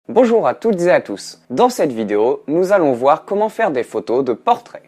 Bonjour à toutes et à tous. Dans cette vidéo, nous allons voir comment faire des photos de portraits.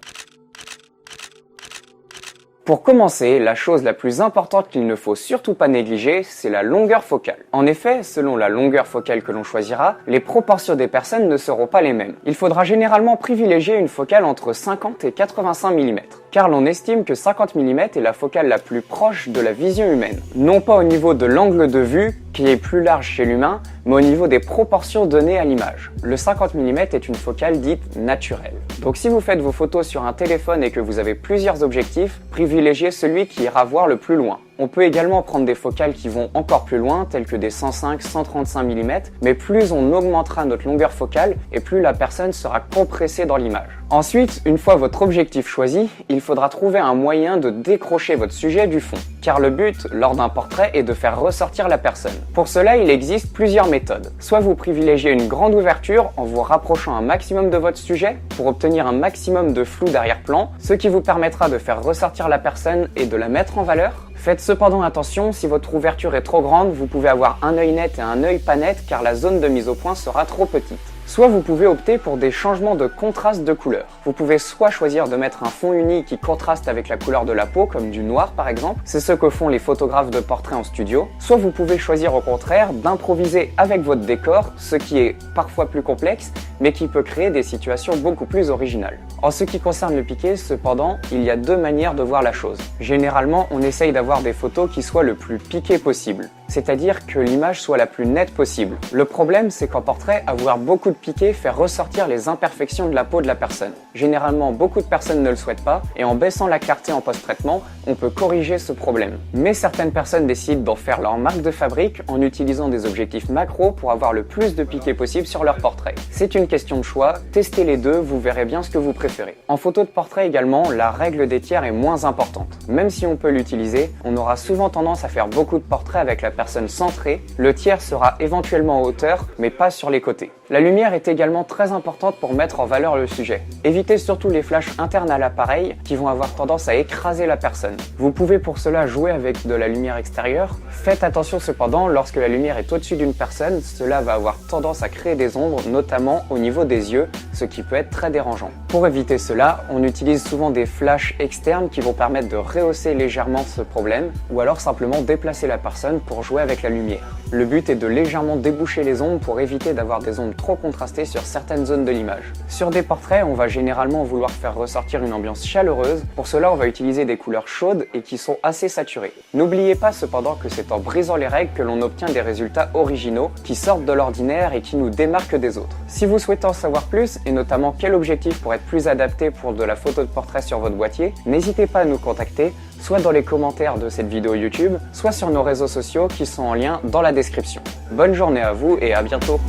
Pour commencer, la chose la plus importante qu'il ne faut surtout pas négliger, c'est la longueur focale. En effet, selon la longueur focale que l'on choisira, les proportions des personnes ne seront pas les mêmes. Il faudra généralement privilégier une focale entre 50 et 85 mm, car l'on estime que 50 mm est la focale la plus proche de la vision humaine. Non pas au niveau de l'angle de vue, qui est plus large chez l'humain, mais au niveau des proportions données à l'image. Le 50 mm est une focale dite naturelle. Donc si vous faites vos photos sur un téléphone et que vous avez plusieurs objectifs, privilégiez celui qui ira voir le plus loin. On peut également prendre des focales qui vont encore plus loin, telles que des 105-135 mm, mais plus on augmentera notre longueur focale et plus la personne sera compressée dans l'image. Ensuite, une fois votre objectif choisi, il faudra trouver un moyen de décrocher votre sujet du fond, car le but, lors d'un portrait, est de faire ressortir la personne. Pour cela, il existe plusieurs méthodes. Soit vous privilégiez une grande ouverture en vous rapprochant un maximum de votre sujet pour obtenir un maximum de flou d'arrière-plan, ce qui vous permettra de faire ressortir la personne et de la mettre en valeur. Faites cependant attention, si votre ouverture est trop grande, vous pouvez avoir un œil net et un œil pas net car la zone de mise au point sera trop petite. Soit vous pouvez opter pour des changements de contraste de couleur. Vous pouvez soit choisir de mettre un fond uni qui contraste avec la couleur de la peau, comme du noir par exemple, c'est ce que font les photographes de portraits en studio. Soit vous pouvez choisir au contraire d'improviser avec votre décor, ce qui est parfois plus complexe, mais qui peut créer des situations beaucoup plus originales. En ce qui concerne le piqué, cependant, il y a deux manières de voir la chose. Généralement, on essaye d'avoir des photos qui soient le plus piquées possible, c'est-à-dire que l'image soit la plus nette possible. Le problème, c'est qu'en portrait, avoir beaucoup de piqué fait ressortir les imperfections de la peau de la personne. Généralement, beaucoup de personnes ne le souhaitent pas, et en baissant la clarté en post-traitement, on peut corriger ce problème. Mais certaines personnes décident d'en faire leur marque de fabrique en utilisant des objectifs macro pour avoir le plus de piqué possible sur leur portrait. C'est une question de choix, testez les deux, vous verrez bien ce que vous préférez. En photo de portrait également, la règle des tiers est moins importante. Même si on peut l'utiliser, on aura souvent tendance à faire beaucoup de portraits avec la personne centrée. Le tiers sera éventuellement en hauteur, mais pas sur les côtés. La lumière est également très importante pour mettre en valeur le sujet. Évitez surtout les flashs internes à l'appareil qui vont avoir tendance à écraser la personne. Vous pouvez pour cela jouer avec de la lumière extérieure. Faites attention cependant, lorsque la lumière est au-dessus d'une personne, cela va avoir tendance à créer des ombres, notamment au niveau des yeux, ce qui peut être très dérangeant. Pour éviter cela, on utilise souvent des flashs externes qui vont permettre de rehausser légèrement ce problème, ou alors simplement déplacer la personne pour jouer avec la lumière. Le but est de légèrement déboucher les ombres pour éviter d'avoir des ombres trop contrastées sur certaines zones de l'image. Sur des portraits, on va généralement vouloir faire ressortir une ambiance chaleureuse. Pour cela, on va utiliser des couleurs chaudes et qui sont assez saturées. N'oubliez pas cependant que c'est en brisant les règles que l'on obtient des résultats originaux qui sortent de l'ordinaire et qui nous démarquent des autres. Si vous souhaitez en savoir plus, et notamment quel objectif pourrait être plus adapté pour de la photo de portrait sur votre boîtier, n'hésitez pas à nous contacter, soit dans les commentaires de cette vidéo YouTube, soit sur nos réseaux sociaux qui sont en lien dans la description. Bonne journée à vous et à bientôt!